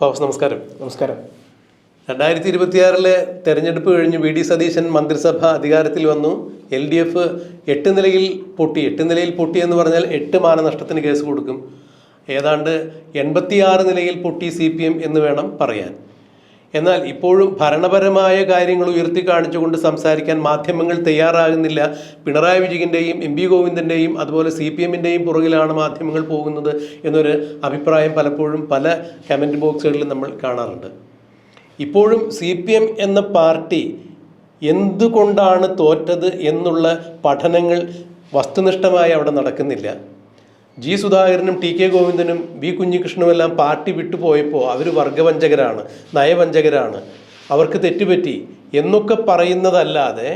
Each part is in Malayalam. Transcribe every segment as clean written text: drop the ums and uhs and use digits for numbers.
ഫാബസ് നമസ്കാരം. നമസ്കാരം. 2026 തെരഞ്ഞെടുപ്പ് കഴിഞ്ഞ് വി ഡി സതീശൻ മന്ത്രിസഭ അധികാരത്തിൽ വന്നു. LDF 8 നിലയിൽ പൊട്ടി. 8 നിലയിൽ പൊട്ടി എന്ന് പറഞ്ഞാൽ 8 മാനനഷ്ടത്തിന് കേസ് കൊടുക്കും. ഏതാണ്ട് 86 നിലയിൽ പൊട്ടി CPM എന്ന് വേണം പറയാൻ. എന്നാൽ ഇപ്പോഴും ഭരണപരമായ കാര്യങ്ങൾ ഉയർത്തി കാണിച്ചുകൊണ്ട് സംസാരിക്കാൻ മാധ്യമങ്ങൾ തയ്യാറാകുന്നില്ല. പിണറായി വിജയൻ്റെയും MP ഗോവിന്ദൻ്റെയും അതുപോലെ CPMൻ്റെയും പുറകിലാണ് മാധ്യമങ്ങൾ പോകുന്നത് എന്നൊരു അഭിപ്രായം പലപ്പോഴും പല കമൻറ്റ് ബോക്സുകളിലും നമ്മൾ കാണാറുണ്ട്. ഇപ്പോഴും CPM എന്ന പാർട്ടി എന്തുകൊണ്ടാണ് തോറ്റത് എന്നുള്ള പഠനങ്ങൾ വസ്തുനിഷ്ഠമായി അവിടെ നടക്കുന്നില്ല. G. സുധാകരനും TK ഗോവിന്ദനും V. കുഞ്ഞികൃഷ്ണനുമെല്ലാം പാർട്ടി വിട്ടുപോയപ്പോൾ അവർ വർഗവഞ്ചകരാണ്, നയവഞ്ചകരാണ്, അവർക്ക് തെറ്റുപറ്റി എന്നൊക്കെ പറയുന്നതല്ലാതെ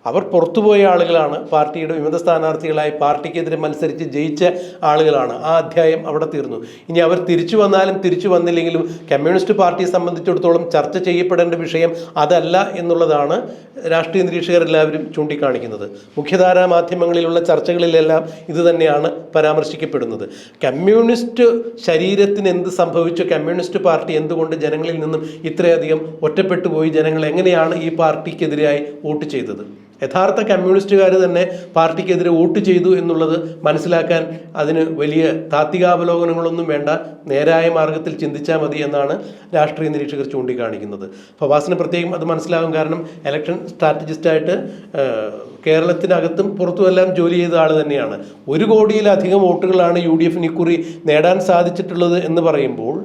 അവർ പുറത്തുപോയ ആളുകളാണ്, പാർട്ടിയുടെ വിമത സ്ഥാനാർത്ഥികളായി പാർട്ടിക്കെതിരെ മത്സരിച്ച് ജയിച്ച ആളുകളാണ്. ആ അധ്യായം അവിടെ തീർന്നു. ഇനി അവർ തിരിച്ചു വന്നാലും തിരിച്ചു വന്നില്ലെങ്കിലും കമ്മ്യൂണിസ്റ്റ് പാർട്ടിയെ സംബന്ധിച്ചിടത്തോളം ചർച്ച ചെയ്യപ്പെടേണ്ട വിഷയം അതല്ല എന്നുള്ളതാണ് രാഷ്ട്രീയ നിരീക്ഷകരെല്ലാവരും ചൂണ്ടിക്കാണിക്കുന്നത്. മുഖ്യധാരാ മാധ്യമങ്ങളിലുള്ള ചർച്ചകളിലെല്ലാം ഇത് തന്നെയാണ് പരാമർശിക്കപ്പെടുന്നത്. കമ്മ്യൂണിസ്റ്റ് ശരീരത്തിന് എന്ത് സംഭവിച്ചു, കമ്മ്യൂണിസ്റ്റ് പാർട്ടി എന്തുകൊണ്ട് ജനങ്ങളിൽ നിന്നും ഇത്രയധികം ഒറ്റപ്പെട്ടു പോയി, ജനങ്ങൾ എങ്ങനെയാണ് ഈ പാർട്ടിക്കെതിരായി വോട്ട് ചെയ്തത്. യഥാർത്ഥ കമ്മ്യൂണിസ്റ്റുകാർ തന്നെ പാർട്ടിക്കെതിരെ വോട്ട് ചെയ്തു എന്നുള്ളത് മനസ്സിലാക്കാൻ അതിന് വലിയ താത്വികാവലോകനങ്ങളൊന്നും വേണ്ട, നേരായ മാർഗത്തിൽ ചിന്തിച്ചാൽ മതി എന്നാണ് രാഷ്ട്രീയ നിരീക്ഷകർ ചൂണ്ടിക്കാണിക്കുന്നത്. ഫവാസിന് പ്രത്യേകം അത് മനസ്സിലാകും. കാരണം ഇലക്ഷൻ സ്ട്രാറ്റജിസ്റ്റായിട്ട് കേരളത്തിനകത്തും പുറത്തുമെല്ലാം ജോലി ചെയ്ത ആൾ തന്നെയാണ്. 1 കോടിയിലധികം വോട്ടുകളാണ് UDF ഇക്കുറി നേടാൻ സാധിച്ചിട്ടുള്ളത് എന്ന് പറയുമ്പോൾ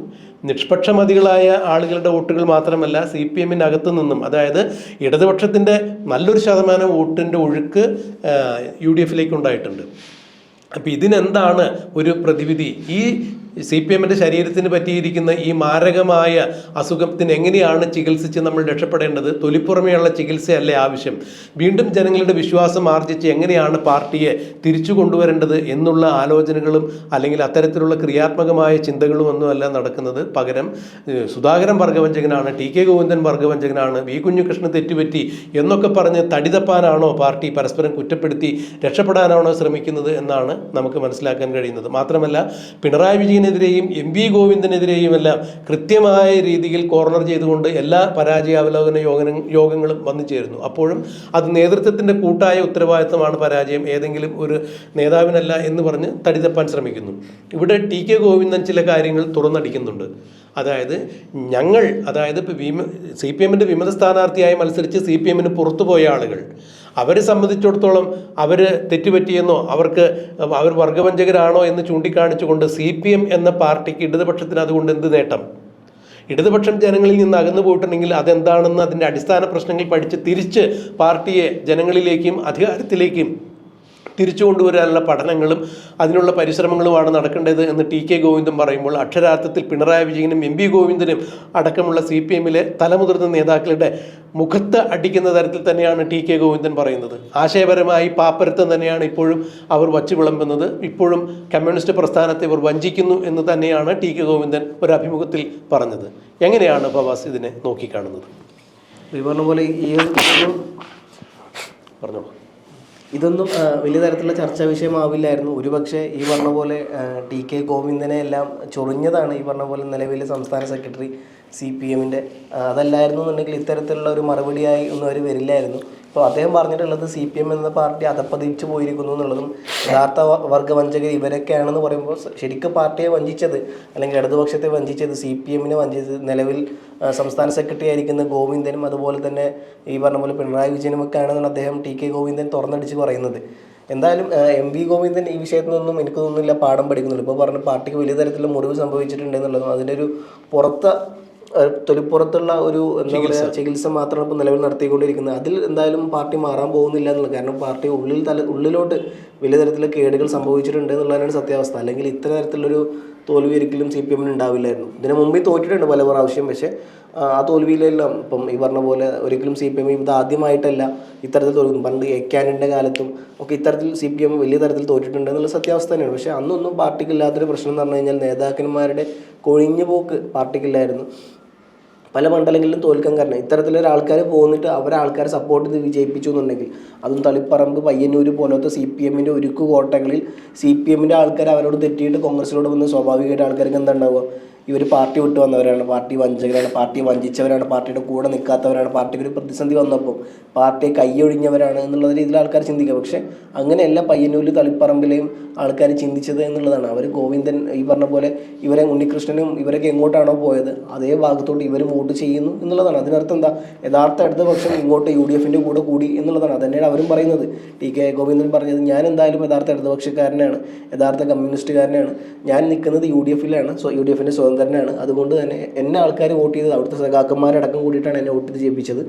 നിഷ്പക്ഷമതികളായ ആളുകളുടെ വോട്ടുകൾ മാത്രമല്ല CPMനകത്തു നിന്നും, അതായത് ഇടതുപക്ഷത്തിൻ്റെ നല്ലൊരു ശതമാനം വോട്ടിൻ്റെ ഒഴുക്ക് UDFിലേക്ക് ഉണ്ടായിട്ടുണ്ട്. അപ്പോൾ ഇതിനെന്താണ് ഒരു പ്രതിവിധി? ഈ CPMൻ്റെ ശരീരത്തിന് പറ്റിയിരിക്കുന്ന ഈ മാരകമായ അസുഖത്തിന് എങ്ങനെയാണ് ചികിത്സിച്ച് നമ്മൾ രക്ഷപ്പെടേണ്ടത്? തൊലിപ്പുറമെയുള്ള ചികിത്സയല്ലേ ആവശ്യം? വീണ്ടും ജനങ്ങളുടെ വിശ്വാസം ആർജിച്ച് എങ്ങനെയാണ് പാർട്ടിയെ തിരിച്ചു കൊണ്ടുവരേണ്ടത് എന്നുള്ള ആലോചനകളും അല്ലെങ്കിൽ അത്തരത്തിലുള്ള ക്രിയാത്മകമായ ചിന്തകളും ഒന്നുമല്ല നടക്കുന്നത്. പകരം സുധാകരൻ വർഗവഞ്ചകനാണ്, TK ഗോവിന്ദൻ വർഗവഞ്ചകനാണ്, V. കുഞ്ഞികൃഷ്ണൻ തെറ്റുപറ്റി എന്നൊക്കെ പറഞ്ഞ് തടിതപ്പാനാണോ പാർട്ടി പരസ്പരം കുറ്റപ്പെടുത്തി രക്ഷപ്പെടാനാണോ ശ്രമിക്കുന്നത് എന്നാണ് നമുക്ക് മനസ്സിലാക്കാൻ കഴിയുന്നത്. മാത്രമല്ല പിണറായി വിജയനെതിരെയും MP ഗോവിന്ദനെതിരെയും എല്ലാം കൃത്യമായ രീതിയിൽ കോർണർ ചെയ്തുകൊണ്ട് എല്ലാ പരാജയാവലോകന യോഗങ്ങളും വന്നു ചേരുന്നു. അപ്പോഴും അത് നേതൃത്വത്തിൻ്റെ കൂട്ടായ ഉത്തരവാദിത്തമാണ് പരാജയം, ഏതെങ്കിലും ഒരു നേതാവിനല്ല എന്ന് പറഞ്ഞ് തടിതപ്പാൻ ശ്രമിക്കുന്നു. ഇവിടെ TK ഗോവിന്ദൻ ചില കാര്യങ്ങൾ തുറന്നടിക്കുന്നുണ്ട്. അതായത് ഇപ്പോൾ CPMൻ്റെ വിമത സ്ഥാനാർത്ഥിയായി മത്സരിച്ച് CPMന് പുറത്തുപോയ ആളുകൾ, അവരെ സംബന്ധിച്ചിടത്തോളം അവർ തെറ്റുപറ്റിയെന്നോ അവർ വർഗവഞ്ചകരാണോ എന്ന് ചൂണ്ടിക്കാണിച്ചുകൊണ്ട് CPM എന്ന പാർട്ടിക്ക്, ഇടതുപക്ഷത്തിന് അതുകൊണ്ട് എന്ത് നേട്ടം? ഇടതുപക്ഷം ജനങ്ങളിൽ നിന്ന് അകന്നു പോയിട്ടുണ്ടെങ്കിൽ അതെന്താണെന്ന് അതിൻ്റെ അടിസ്ഥാന പ്രശ്നങ്ങൾ പഠിച്ച് തിരിച്ച് പാർട്ടിയെ ജനങ്ങളിലേക്കും അധികാരത്തിലേക്കും തിരിച്ചു കൊണ്ടുവരാനുള്ള പഠനങ്ങളും അതിനുള്ള പരിശ്രമങ്ങളുമാണ് നടക്കേണ്ടത് എന്ന് TK ഗോവിന്ദൻ പറയുമ്പോൾ, അക്ഷരാർത്ഥത്തിൽ പിണറായി വിജയനും MP ഗോവിന്ദനും അടക്കമുള്ള CPMലെ തലമുതിർന്ന നേതാക്കളുടെ മുഖത്ത് അടിക്കുന്ന തരത്തിൽ തന്നെയാണ് TK ഗോവിന്ദൻ പറയുന്നത്. ആശയപരമായി പാപ്പരത്വം തന്നെയാണ് ഇപ്പോഴും അവർ വച്ചു വിളമ്പുന്നത്. ഇപ്പോഴും കമ്മ്യൂണിസ്റ്റ് പ്രസ്ഥാനത്തെ ഇവർ വഞ്ചിക്കുന്നു എന്ന് തന്നെയാണ് TK ഗോവിന്ദൻ ഒരു അഭിമുഖത്തിൽ പറഞ്ഞത്. എങ്ങനെയാണ് ഫവാസ് ഇതിനെ നോക്കിക്കാണുന്നത്? ഈ പറഞ്ഞ പോലെ പറഞ്ഞോളൂ. ഇതൊന്നും വലിയ തരത്തിലുള്ള ചർച്ചാ വിഷയമാവില്ലായിരുന്നു. ഒരുപക്ഷെ ഈ പറഞ്ഞ പോലെ TK ഗോവിന്ദനെ എല്ലാം ചൊറിഞ്ഞതാണ് ഈ പറഞ്ഞ പോലെ നിലവിലെ സംസ്ഥാന സെക്രട്ടറി CPMൻ്റെ. അതല്ലായിരുന്നു എന്നുണ്ടെങ്കിൽ ഇത്തരത്തിലുള്ള ഒരു മറുപടിയായി ഒന്നും അവർ വരില്ലായിരുന്നു. ഇപ്പോൾ അദ്ദേഹം പറഞ്ഞിട്ടുള്ളത് CPM എന്ന പാർട്ടി അധപ്പതിച്ചു പോയിരിക്കുന്നു എന്നുള്ളതും യഥാർത്ഥ വർഗവഞ്ചകർ ഇവരൊക്കെയാണെന്ന് പറയുമ്പോൾ ശരിക്കും പാർട്ടിയെ വഞ്ചിച്ചത് അല്ലെങ്കിൽ ഇടതുപക്ഷത്തെ വഞ്ചിച്ചത് CPMനെ വഞ്ചിച്ചത് നിലവിൽ സംസ്ഥാന സെക്രട്ടറി ആയിരിക്കുന്ന ഗോവിന്ദനും അതുപോലെ തന്നെ ഈ പറഞ്ഞ പോലെ പിണറായി വിജയനും ഒക്കെ ആണെന്നാണ് അദ്ദേഹം TK ഗോവിന്ദൻ തുറന്നടിച്ച് പറയുന്നത്. എന്തായാലും MP ഗോവിന്ദൻ ഈ വിഷയത്തിൽ നിന്നും എനിക്ക് തോന്നുന്നില്ല പാഠം പഠിക്കുന്നുള്ളൂ. ഇപ്പോൾ പറഞ്ഞ പാർട്ടിക്ക് വലിയ തരത്തിലുള്ള മുറിവ് സംഭവിച്ചിട്ടുണ്ട് എന്നുള്ളതും അതിൻ്റെ ഒരു തൊലിപ്പുറത്തുള്ള ഒരു എന്താ പറയുക ചികിത്സ മാത്രമാണ് ഇപ്പോൾ നിലവിൽ നടത്തിക്കൊണ്ടിരിക്കുന്നത്. അതിൽ എന്തായാലും പാർട്ടി മാറാൻ പോകുന്നില്ല എന്നുള്ളത്. കാരണം പാർട്ടി ഉള്ളിലോട്ട് വലിയ തരത്തിലുള്ള കേടുകൾ സംഭവിച്ചിട്ടുണ്ട് എന്നുള്ളതാണ് സത്യാവസ്ഥ. അല്ലെങ്കിൽ ഇത്ര തരത്തിലുള്ളൊരു തോൽവി ഒരിക്കലും CPMന് ഉണ്ടാവില്ലായിരുന്നു. ഇതിനു മുമ്പേ തോറ്റിട്ടുണ്ട് പല പ്രാവശ്യം. പക്ഷേ ആ തോൽവിയിലെല്ലാം ഇപ്പം ഈ പറഞ്ഞ പോലെ ഒരിക്കലും CPM ഇത് ആദ്യമായിട്ടല്ല ഇത്തരത്തിൽ തോൽക്കുന്നു. പണ്ട് ACANൻ്റെ കാലത്തും ഒക്കെ ഇത്തരത്തിൽ CPM വലിയ തരത്തിൽ തോറ്റിട്ടുണ്ട് എന്നുള്ള സത്യാവസ്ഥ തന്നെയാണ്. പക്ഷേ അന്നൊന്നും പാർട്ടിക്കില്ലാത്തൊരു പ്രശ്നം എന്ന് പറഞ്ഞു കഴിഞ്ഞാൽ നേതാക്കന്മാരുടെ കൊഴിഞ്ഞു പോക്ക് പാർട്ടിക്കില്ലായിരുന്നു. പല മണ്ഡലങ്ങളിലും തോൽക്കാൻ കാരണം ഇത്തരത്തിലൊരു ആൾക്കാർ പോന്നിട്ട് അവരെ ആൾക്കാരെ സപ്പോർട്ട് ചെയ്ത് വിജയിപ്പിച്ചു എന്നുണ്ടെങ്കിൽ, അതും തളിപ്പറമ്പ് പയ്യന്നൂർ പോലത്തെ CPMൻ്റെ ഉരുക്ക് കോട്ടകളിൽ CPMൻ്റെ ആൾക്കാർ അവരോട് തെറ്റിയിട്ട് കോൺഗ്രസിലോട് വന്ന് സ്വാഭാവികമായിട്ട് ആൾക്കാർക്ക് എന്താ ഉണ്ടാവുക? ഇവർ പാർട്ടി വിട്ട് വന്നവരാണ്, പാർട്ടി വഞ്ചകരാണ്, പാർട്ടി വഞ്ചിച്ചവരാണ്, പാർട്ടിയുടെ കൂടെ നിൽക്കാത്തവരാണ്, പാർട്ടിക്ക് ഒരു പ്രതിസന്ധി വന്നപ്പോൾ പാർട്ടിയെ കൈയൊഴിഞ്ഞവരാണ് എന്നുള്ള രീതിയിൽ ആൾക്കാർ ചിന്തിക്കുക. പക്ഷേ അങ്ങനെയല്ല പയ്യന്നൂരിൽ തളിപ്പറമ്പിലെയും ആൾക്കാർ ചിന്തിച്ചത് എന്നുള്ളതാണ്. അവർ ഗോവിന്ദൻ ഈ പറഞ്ഞ പോലെ ഇവരെ ഉണ്ണികൃഷ്ണനും ഇവരൊക്കെ എങ്ങോട്ടാണോ പോയത് അതേ ഭാഗത്തോട്ട് ഇവരും വോട്ട് ചെയ്യുന്നു എന്നുള്ളതാണ്. അതിനർത്ഥം എന്താ, യഥാർത്ഥ ഇടതുപക്ഷം ഇങ്ങോട്ട് UDF കൂടെ കൂടി എന്നുള്ളതാണ്. അതന്നെയാണ് അവരും പറയുന്നത്. TK ഗോവിന്ദൻ പറഞ്ഞത്, ഞാൻ എന്തായാലും യഥാർത്ഥ ഇടതുപക്ഷക്കാരനാണ്, യഥാർത്ഥ കമ്മ്യൂണിസ്റ്റുകാരനാണ്, ഞാൻ നിൽക്കുന്നത് UDF UDF സ്വതന്ത്രനാണ്, അതുകൊണ്ട് തന്നെ എന്നെ ആൾക്കാർ വോട്ട് ചെയ്തത് അവിടുത്തെ സഖാക്കന്മാരടക്കം കൂടിയിട്ടാണ് എന്നെ വോട്ട് ചെയ്യിപ്പിച്ചത്,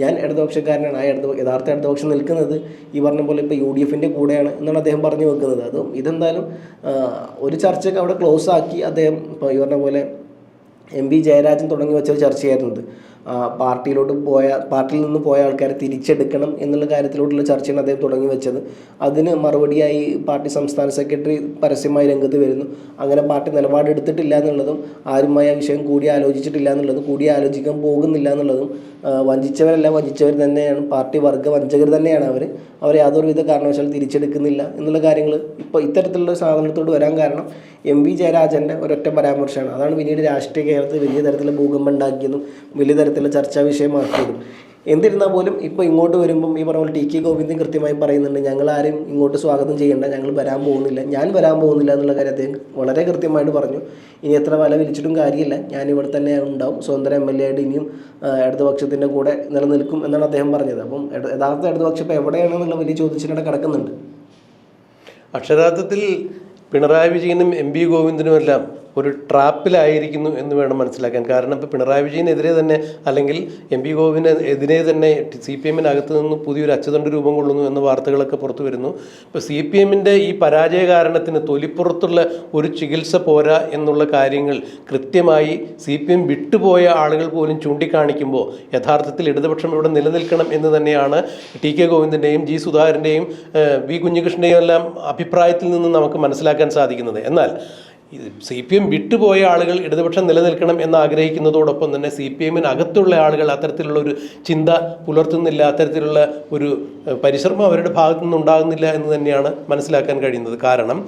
ഞാൻ ഇടതുപക്ഷക്കാരനാണ്, ആ യഥാർത്ഥ ഇടതുപക്ഷം നിൽക്കുന്നത് ഈ പറഞ്ഞ പോലെ ഇപ്പോൾ UDF കൂടെയാണ് എന്നാണ് അദ്ദേഹം പറഞ്ഞു വെക്കുന്നത്. അതും ഇതെന്തായാലും ഒരു ചർച്ചയൊക്കെ അവിടെ ക്ലോസ് ആക്കി അദ്ദേഹം ഇപ്പോൾ ഈ പറഞ്ഞ പോലെ MB ജയരാജൻ തുടങ്ങി വെച്ചൊരു ചർച്ചയായിരുന്നത്. പാർട്ടിയിൽ നിന്ന് പോയ ആൾക്കാരെ തിരിച്ചെടുക്കണം എന്നുള്ള കാര്യത്തിലോട്ടുള്ള ചർച്ചയാണ് അദ്ദേഹം തുടങ്ങി വെച്ചത്. അതിന് മറുപടിയായി പാർട്ടി സംസ്ഥാന സെക്രട്ടറി പരസ്യമായി രംഗത്ത് വരുന്നു. അങ്ങനെ പാർട്ടി നിലപാടെടുത്തിട്ടില്ല എന്നുള്ളതും ആരുമായി ആ വിഷയം കൂടി ആലോചിച്ചിട്ടില്ല എന്നുള്ളതും കൂടി ആലോചിക്കാൻ പോകുന്നില്ല എന്നുള്ളതും വഞ്ചിച്ചവർ തന്നെയാണ്, പാർട്ടി വർഗ വഞ്ചകർ തന്നെയാണ് അവർ യാതൊരുവിധ കാരണവശാലും തിരിച്ചെടുക്കുന്നില്ല എന്നുള്ള കാര്യങ്ങൾ ഇപ്പോൾ ഇത്തരത്തിലുള്ള സാധനത്തോട് വരാൻ കാരണം MB ജയരാജൻ്റെ ഒരൊറ്റ പരാമർശമാണ്. അതാണ് പിന്നീട് രാഷ്ട്രീയ കേരളത്തിൽ വലിയ തരത്തിലുള്ള ഭൂകമ്പം ഉണ്ടാക്കിയതും വലിയ തരത്തിലുള്ള ചർച്ചാ വിഷയമാക്കിയതും. എന്നിരുന്നാൽ പോലും ഇപ്പോൾ ഇങ്ങോട്ട് വരുമ്പം ഈ പറഞ്ഞ പോലെ TK ഗോവിന്ദൻ കൃത്യമായി പറയുന്നുണ്ട്, ഞങ്ങളാരും ഇങ്ങോട്ട് സ്വാഗതം ചെയ്യേണ്ട, ഞാൻ വരാൻ പോകുന്നില്ല എന്നുള്ള കാര്യം അദ്ദേഹം വളരെ കൃത്യമായിട്ട് പറഞ്ഞു. ഇനി എത്ര വില വിളിച്ചിട്ടും കാര്യമില്ല, ഞാനിവിടെ തന്നെ ഉണ്ടാവും, സ്വതന്ത്ര MLA ആയിട്ട് ഇനിയും ഇടതുപക്ഷത്തിൻ്റെ കൂടെ നിലനിൽക്കും എന്നാണ് അദ്ദേഹം പറഞ്ഞത്. അപ്പം യഥാർത്ഥ ഇടതുപക്ഷം ഇപ്പോൾ എവിടെയാണെന്നുള്ള വലിയ ചോദ്യത്തിനിടെ കിടക്കുന്നുണ്ട്. അക്ഷരാർത്ഥത്തിൽ പിണറായി വിജയനും MB ഗോവിന്ദനുമെല്ലാം ഒരു ട്രാപ്പിലായിരിക്കുന്നു എന്ന് വേണം മനസ്സിലാക്കാൻ. കാരണം ഇപ്പോൾ പിണറായി വിജയനെതിരെ തന്നെ അല്ലെങ്കിൽ MB ഗോവിന്ദനെതിരെ തന്നെ CPM-നകത്ത് നിന്ന് പുതിയൊരു അച്ചുതണ്ട് രൂപം കൊള്ളുന്നു എന്ന വാർത്തകളൊക്കെ പുറത്തു വരുന്നു. ഇപ്പോൾ CPM-ൻ്റെ ഈ പരാജയ കാരണത്തിന് തൊലിപ്പുറത്തുള്ള ഒരു ചികിത്സ പോരാ എന്നുള്ള കാര്യങ്ങൾ കൃത്യമായി CPM വിട്ടുപോയ ആളുകൾ പോലും ചൂണ്ടിക്കാണിക്കുമ്പോൾ യഥാർത്ഥത്തിൽ ഇടതുപക്ഷം ഇവിടെ നിലനിൽക്കണം എന്ന് തന്നെയാണ് TK ഗോവിന്ദൻ്റെയും G സുധാകരൻ്റെയും V കുഞ്ഞികൃഷ്ണൻ്റെയും എല്ലാം അഭിപ്രായത്തിൽ നിന്ന് നമുക്ക് മനസ്സിലാക്കാൻ സാധിക്കുന്നത്. എന്നാൽ CPM വിട്ടുപോയ ആളുകൾ ഇടതുപക്ഷം നിലനിൽക്കണം എന്ന് ആഗ്രഹിക്കുന്നതോടൊപ്പം തന്നെ CPM-നകത്തുള്ള ആളുകൾ അത്തരത്തിലുള്ള ഒരു ചിന്ത പുലർത്തുന്നില്ല, അത്തരത്തിലുള്ള ഒരു പരിശ്രമം അവരുടെ ഭാഗത്തു നിന്നുണ്ടാകുന്നില്ല എന്ന് തന്നെയാണ് മനസ്സിലാക്കാൻ കഴിയുന്നത്. കാരണം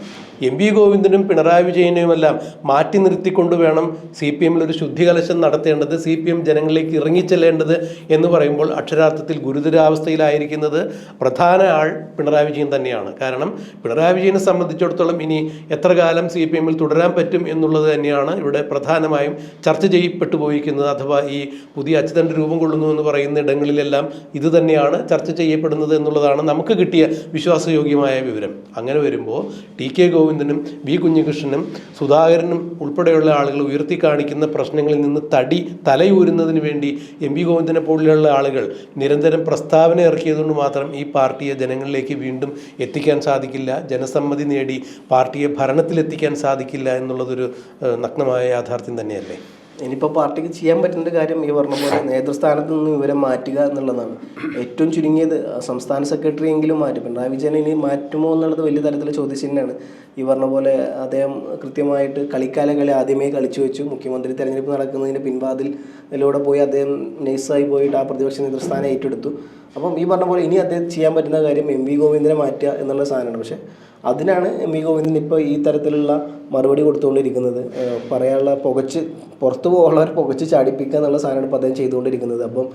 MB ഗോവിന്ദനും പിണറായി വിജയനുമെല്ലാം മാറ്റി നിർത്തിക്കൊണ്ട് വേണം CPM-ൽ ഒരു ശുദ്ധികലശം നടത്തേണ്ടത്, CPM ജനങ്ങളിലേക്ക് ഇറങ്ങിച്ചെല്ലേണ്ടത് എന്ന് പറയുമ്പോൾ അക്ഷരാർത്ഥത്തിൽ ഗുരുതരാവസ്ഥയിലായിരിക്കുന്നത് പ്രധാന ആൾ പിണറായി വിജയൻ തന്നെയാണ്. കാരണം പിണറായി വിജയനെ സംബന്ധിച്ചിടത്തോളം ഇനി എത്ര കാലം CPM-ൽ തുടരാൻ പറ്റും എന്നുള്ളത് തന്നെയാണ് ഇവിടെ പ്രധാനമായും ചർച്ച ചെയ്യപ്പെട്ടു പോയിരിക്കുന്നത്. അഥവാ ഈ പുതിയ അച്ചുതണ്ട് രൂപം കൊള്ളുന്നു എന്ന് പറയുന്ന ഇടങ്ങളിലെല്ലാം ഇത് തന്നെയാണ് ചർച്ച ചെയ്യപ്പെടുന്നത് എന്നുള്ളതാണ് നമുക്ക് കിട്ടിയ വിശ്വാസയോഗ്യമായ വിവരം. അങ്ങനെ വരുമ്പോൾ TK ഗോവിന്ദനും V കുഞ്ഞികൃഷ്ണനും സുധാകരനും ഉൾപ്പെടെയുള്ള ആളുകൾ ഉയർത്തി കാണിക്കുന്ന പ്രശ്നങ്ങളിൽ നിന്ന് തലയൂരുന്നതിന് വേണ്ടി MB ഗോവിന്ദനെ പോലെയുള്ള ആളുകൾ നിരന്തരം പ്രസ്താവന ഇറക്കിയതുകൊണ്ട് മാത്രം ഈ പാർട്ടിയെ ജനങ്ങളിലേക്ക് വീണ്ടും എത്തിക്കാൻ സാധിക്കില്ല, ജനസമ്മതി നേടി പാർട്ടിയെ ഭരണത്തിലെത്തിക്കാൻ സാധിക്കില്ല എന്നുള്ളതൊരു നഗ്നമായ യാഥാർത്ഥ്യം തന്നെയല്ലേ. ഇനിയിപ്പോൾ പാർട്ടിക്ക് ചെയ്യാൻ പറ്റുന്ന കാര്യം ഈ പറഞ്ഞ പോലെ നേതൃസ്ഥാനത്ത് നിന്ന് ഇവരെ മാറ്റുക എന്നുള്ളതാണ്. ഏറ്റവും ചുരുങ്ങിയത് സംസ്ഥാന സെക്രട്ടറി എങ്കിലും മാറ്റും. പിണറായി വിജയൻ ഇനി മാറ്റുമോ എന്നുള്ളത് വലിയ തരത്തിലുള്ള ചോദ്യചിഹ്നമാണ്. ഈ പറഞ്ഞ പോലെ അദ്ദേഹം കൃത്യമായിട്ട് കളി ആദ്യമേ കളിച്ചു വെച്ചു. മുഖ്യമന്ത്രി തെരഞ്ഞെടുപ്പ് നടക്കുന്നതിന് പിൻവാതിലൂടെ പോയി അദ്ദേഹം നൈസായി പോയിട്ട് ആ പ്രതിപക്ഷ നേതൃസ്ഥാനം ഏറ്റെടുത്തു. അപ്പം ഈ പറഞ്ഞ പോലെ ഇനി അദ്ദേഹം ചെയ്യാൻ പറ്റുന്ന കാര്യം MV ഗോവിന്ദനെ മാറ്റുക എന്നുള്ള സാധനമാണ്. പക്ഷേ അതിനാണ് MV ഗോവിന്ദൻ ഇപ്പോൾ ഈ തരത്തിലുള്ള മറുപടി കൊടുത്തുകൊണ്ടിരിക്കുന്നത്. പറയാനുള്ള പുറത്തു പോകുന്നവർ പുകച്ച് ചാടിപ്പിക്കുക എന്നുള്ള സാധനമാണ് ഇപ്പോൾ അദ്ദേഹം ചെയ്തുകൊണ്ടിരിക്കുന്നത്. അപ്പം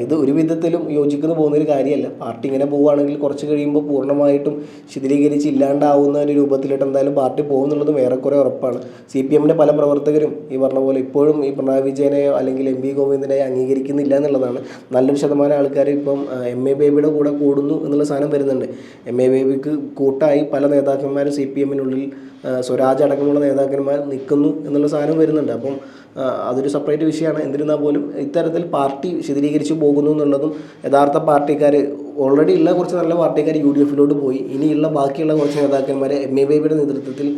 ഇത് ഒരു വിധത്തിലും യോജിക്കുന്നു പോകുന്നൊരു കാര്യമല്ല. പാർട്ടി ഇങ്ങനെ പോവുകയാണെങ്കിൽ കുറച്ച് കഴിയുമ്പോൾ പൂർണ്ണമായിട്ടും ശിഥിലീകരിച്ച് ഇല്ലാണ്ടാവുന്ന ഒരു രൂപത്തിലിട്ട് എന്തായാലും പാർട്ടി പോകുന്നുള്ളതും ഏറെക്കുറെ ഉറപ്പാണ്. CPM-ൻ്റെ പല പ്രവർത്തകരും ഈ പറഞ്ഞ പോലെ ഇപ്പോഴും ഈ പിണറായി വിജയനെയോ അല്ലെങ്കിൽ MV ഗോവിന്ദനെയോ അംഗീകരിക്കുന്നില്ല എന്നുള്ളതാണ്. നല്ലൊരു ശതമാനം ആൾക്കാർ ഇപ്പം MA ബേബിയുടെ കൂടെ കൂടുന്നു എന്നുള്ള സാധനം വരുന്നുണ്ട്. MA ബേബിക്ക് കൂട്ടായി പല നേതാക്കന്മാരും CPM-നുള്ളിൽ സ്വരാജ് അടക്കമുള്ള നേതാക്കന്മാർ നിൽക്കുന്നു എന്നുള്ള സാധനം വരുന്നുണ്ട്. അപ്പം അതൊരു സെപ്പറേറ്റ് വിഷയമാണ്. എന്നിരുന്നാൽ പോലും ഇത്തരത്തിൽ പാർട്ടി ശിഥിലീകരിച്ച് പോകുന്നു എന്നുള്ളതും യഥാർത്ഥ പാർട്ടിക്കാർ ഓൾറെഡി ഉള്ള കുറച്ച് നല്ല പാർട്ടിക്കാർ UDF-ലോട്ട് പോയി ഇനിയുള്ള ബാക്കിയുള്ള കുറച്ച് നേതാക്കന്മാരെ MA ബേബിയുടെ നേതൃത്വത്തിൽ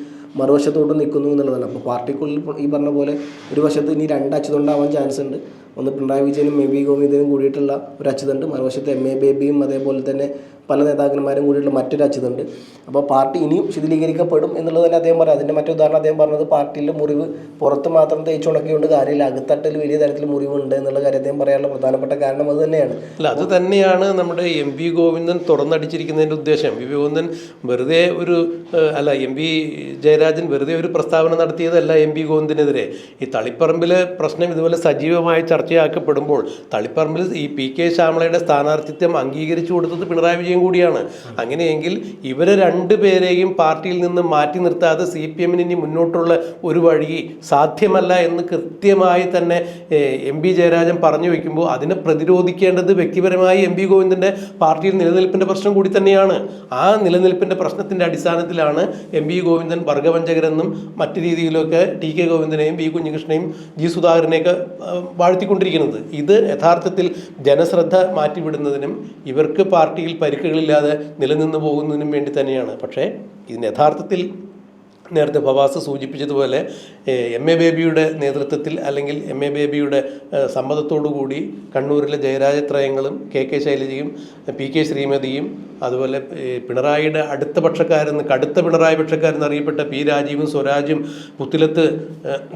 മറുവശത്തോട്ട് നിൽക്കുന്നു എന്നുള്ളതാണ്. അപ്പോൾ പാർട്ടിക്കുള്ളിൽ ഈ പറഞ്ഞ പോലെ ഒരു വശത്ത് ഇനി 2 അച്ചുതണ്ടാവാൻ ചാൻസ് ഉണ്ട്. ഒന്ന് പിണറായി വിജയനും MV ഗോവിന്ദനും കൂടിയിട്ടുള്ള ഒരു അച്ചുതണ്ട്, മറുവശത്ത് MA ബേബിയും അതേപോലെ തന്നെ പല നേതാക്കന്മാരും കൂടിയുള്ള മറ്റൊരു അച്ചുതണ്ട്. അപ്പോൾ പാർട്ടി ഇനിയും ശിഥിലീകരിക്കപ്പെടും എന്നുള്ളത് തന്നെ അദ്ദേഹം പറയാം. അതിൻ്റെ മറ്റു ഉദാഹരണം അദ്ദേഹം പറഞ്ഞത് പാർട്ടിയിലെ മുറിവ് പുറത്ത് മാത്രം തേച്ചുണക്കിക്കൊണ്ട് കാര്യമില്ല, അകത്തട്ടിൽ വലിയ തരത്തിൽ മുറിവുണ്ട് എന്നുള്ള കാര്യം അദ്ദേഹം പറയാനുള്ള പ്രധാനപ്പെട്ട കാരണം അത് തന്നെയാണ്. അല്ല, അത് തന്നെയാണ് നമ്മുടെ എം.വി. ഗോവിന്ദൻ തുറന്നടിച്ചിരിക്കുന്നതിൻ്റെ ഉദ്ദേശം. എം.വി. ഗോവിന്ദൻ വെറുതെ എം.വി. ജയരാജൻ വെറുതെ ഒരു പ്രസ്താവന നടത്തിയതല്ല എം.വി. ഗോവിന്ദനെതിരെ. ഈ തളിപ്പറമ്പിലെ പ്രശ്നം ഇതുപോലെ സജീവമായി ചർച്ചയാക്കപ്പെടുമ്പോൾ തളിപ്പറമ്പിൽ ഈ പി.കെ. ശ്യാമളയുടെ സ്ഥാനാർത്ഥിത്വം അംഗീകരിച്ചു കൊടുത്തത് പിണറായി വിജയൻ കൂടിയാണ്. അങ്ങനെയെങ്കിൽ ഇവരെ രണ്ടുപേരെയും പാർട്ടിയിൽ നിന്ന് മാറ്റി നിർത്താതെ CPM-ന് ഇനി മുന്നോട്ടുള്ള ഒരു വഴി സാധ്യമല്ല എന്ന് കൃത്യമായി തന്നെ എം.വി. ജയരാജൻ പറഞ്ഞു വയ്ക്കുമ്പോൾ അതിനെ പ്രതിരോധിക്കേണ്ടത് വ്യക്തിപരമായി എം.വി. ഗോവിന്ദൻ്റെ പാർട്ടിയിൽ നിലനിൽപ്പിൻ്റെ പ്രശ്നം കൂടി തന്നെയാണ്. ആ നിലനിൽപ്പിൻ്റെ പ്രശ്നത്തിൻ്റെ അടിസ്ഥാനത്തിലാണ് എം.വി. ഗോവിന്ദൻ വർഗവഞ്ചകരെന്നും മറ്റു രീതിയിലൊക്കെ ടി.കെ. ഗോവിന്ദനെയും വി. കുഞ്ഞികൃഷ്ണനെയും ജി. സുധാകരനെയൊക്കെ വാഴ്ത്തിക്കൊണ്ടിരിക്കുന്നത്. ഇത് യഥാർത്ഥത്തിൽ ജനശ്രദ്ധ മാറ്റിവിടുന്നതിനും ഇവർക്ക് പാർട്ടിയിൽ പരിക്കുകളില്ലാതെ നിലനിന്ന് പോകുന്നതിനും വേണ്ടി തന്നെയാണ്. പക്ഷേ ഇതിന് യഥാർത്ഥത്തിൽ നേരത്തെ ഫവാസ് സൂചിപ്പിച്ചതുപോലെ എം.എ. ബേബിയുടെ നേതൃത്വത്തിൽ അല്ലെങ്കിൽ എം.എ. ബേബിയുടെ സമ്മതത്തോടുകൂടി കണ്ണൂരിലെ ജയരാജത്രയങ്ങളും കെ ശൈലജയും പി.കെ. ശ്രീമതിയും അതുപോലെ പിണറായിയുടെ അടുത്ത പിണറായി പക്ഷക്കാരെന്ന് അറിയപ്പെട്ട പി. രാജീവും സ്വരാജും പുത്തിലത്ത്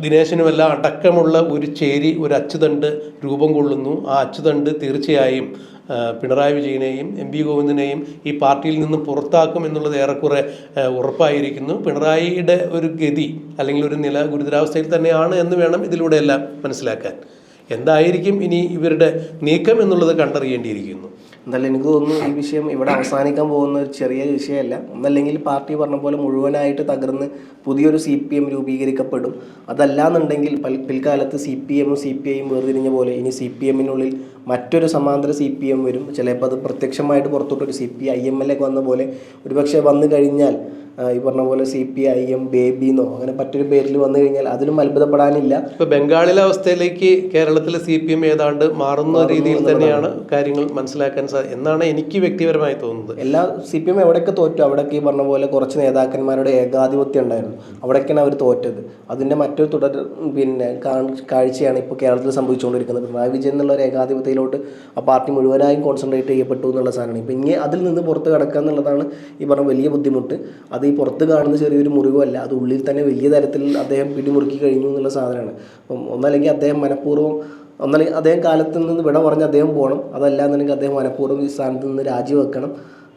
ദിനേശനുമെല്ലാം അടക്കമുള്ള ഒരു ചേരി, ഒരു അച്ചുതണ്ട് രൂപം കൊള്ളുന്നു. ആ അച്ചുതണ്ട് തീർച്ചയായും പിണറായി വിജയനെയും എം.വി. ഗോവിന്ദനെയും ഈ പാർട്ടിയിൽ നിന്ന് പുറത്താക്കും എന്നുള്ളത് ഏറെക്കുറെ ഉറപ്പായിരിക്കുന്നു. പിണറായിയുടെ ഒരു ഗതി അല്ലെങ്കിൽ ഒരു നില ഗുരുതരാവസ്ഥയിൽ തന്നെയാണ് എന്ന് വേണം ഇതിലൂടെയെല്ലാം മനസ്സിലാക്കാൻ. എന്തായിരിക്കും ഇനി ഇവരുടെ നീക്കം എന്നുള്ളത് കണ്ടറിയേണ്ടിയിരിക്കുന്നു. എന്തായാലും എനിക്ക് തോന്നുന്നു ഈ വിഷയം ഇവിടെ അവസാനിക്കാൻ പോകുന്ന ഒരു ചെറിയ വിഷയമല്ല. ഒന്നല്ലെങ്കിൽ പാർട്ടി പറഞ്ഞ പോലെ മുഴുവനായിട്ട് തകർന്ന് പുതിയൊരു CPM രൂപീകരിക്കപ്പെടും. അതല്ലാന്നുണ്ടെങ്കിൽ പിൽക്കാലത്ത് CPM-ഉം CPI-യും വേർതിരിഞ്ഞ പോലെ ഇനി CPM-നുള്ളിൽ മറ്റൊരു സമാന്തര CPM വരും. ചിലപ്പോൾ അത് പ്രത്യക്ഷമായിട്ട് പുറത്തോട്ടൊരു CPIM-ലേക്ക് വന്ന പോലെ ഒരുപക്ഷെ വന്നു കഴിഞ്ഞാൽ ഈ പറഞ്ഞ പോലെ CPIM ബേബിന്നോ അങ്ങനെ മറ്റൊരു പേരിൽ വന്നു കഴിഞ്ഞാൽ അതിലും അത്ഭുതപ്പെടാനില്ല. ഇപ്പോൾ ബംഗാളിലെ അവസ്ഥയിലേക്ക് കേരളത്തിലെ CPM ഏതാണ്ട് മാറുന്ന രീതിയിൽ തന്നെയാണ് കാര്യങ്ങൾ മനസ്സിലാക്കാൻ എന്നാണ് എനിക്ക് വ്യക്തിപരമായി തോന്നുന്നത്. എല്ലാ CPM എവിടെയൊക്കെ തോറ്റു അവിടെയൊക്കെ ഈ പറഞ്ഞ പോലെ കുറച്ച് നേതാക്കന്മാരുടെ ഏകാധിപത്യം ഉണ്ടായിരുന്നു. അവിടെയൊക്കെയാണ് അവർ തോറ്റത്. അതിൻ്റെ മറ്റൊരു കാഴ്ചയാണ് ഇപ്പോൾ കേരളത്തിൽ സംഭവിച്ചുകൊണ്ടിരിക്കുന്നത്. പിണറായി വിജയൻ എന്നുള്ള ഒരു ഏകാധിപത്യത്തിലോട്ട് ആ പാർട്ടി മുഴുവനായും കോൺസെൻട്രേറ്റ് ചെയ്യപ്പെട്ടു എന്നുള്ള സാധനമാണ്. ഇപ്പം ഇനി അതിൽ നിന്ന് പുറത്ത് കടക്കുക എന്നുള്ളതാണ് ഈ പറഞ്ഞ വലിയ ബുദ്ധിമുട്ട്. അത് ഈ പുറത്ത് കാണുന്ന ചെറിയൊരു മുറിവല്ല, അത് ഉള്ളിൽ തന്നെ വലിയ തരത്തിൽ അദ്ദേഹം പിടിമുറുക്കി കഴിഞ്ഞു എന്നുള്ള സാധനമാണ്. അപ്പം ഒന്നല്ലെങ്കിൽ അദ്ദേഹം മനഃപൂർവ്വം അദ്ദേഹം കാലത്ത് നിന്ന് വിട പറഞ്ഞ് അദ്ദേഹം പോകണം, അതല്ലാന്നുണ്ടെങ്കിൽ അദ്ദേഹം മനഃപൂർവ്വം ഈ സ്ഥാനത്ത് നിന്ന് രാജിവെക്കണം.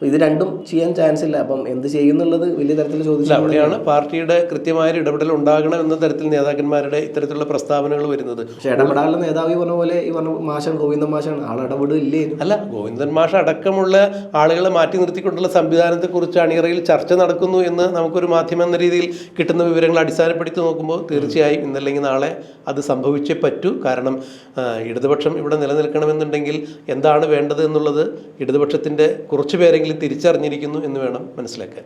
ഇത് രണ്ടും ചെയ്യാൻ ചാൻസ് ഇല്ല. അപ്പം എന്ത് ചെയ്യുന്നുള്ളത് വലിയ തരത്തിൽ ചോദിച്ചു. അവിടെയാണ് പാർട്ടിയുടെ കൃത്യമായ ഇടപെടൽ ഉണ്ടാകണം എന്ന തരത്തിൽ നേതാക്കന്മാരുടെ ഇത്തരത്തിലുള്ള പ്രസ്താവനകൾ വരുന്നത്. പക്ഷേ ഇടപെടാനുള്ള നേതാവ് ഈ പറഞ്ഞ പോലെ ഈ പറഞ്ഞ മാഷാണ് ഗോവിന്ദൻ മാഷാണ്, ആൾ ഇടപെടില്ലേ? അല്ല, ഗോവിന്ദൻ മാഷ് അടക്കമുള്ള ആളുകളെ മാറ്റി നിർത്തിക്കൊണ്ടുള്ള സംവിധാനത്തെക്കുറിച്ച് അണിയറയിൽ ചർച്ച നടക്കുന്നു എന്ന് നമുക്കൊരു മാധ്യമം എന്ന രീതിയിൽ കിട്ടുന്ന വിവരങ്ങൾ അടിസ്ഥാനപ്പെടുത്തി നോക്കുമ്പോൾ തീർച്ചയായും ഇന്നല്ലെങ്കിൽ നാളെ അത് സംഭവിച്ചേ പറ്റൂ. കാരണം ഇടതുപക്ഷം ഇവിടെ നിലനിൽക്കണമെന്നുണ്ടെങ്കിൽ എന്താണ് വേണ്ടത് എന്നുള്ളത് ഇടതുപക്ഷത്തിൻ്റെ കുറച്ചു പേരെങ്കിലും തിരിച്ചറിഞ്ഞിരിക്കുന്നു എന്ന് വേണം മനസ്സിലാക്കാൻ.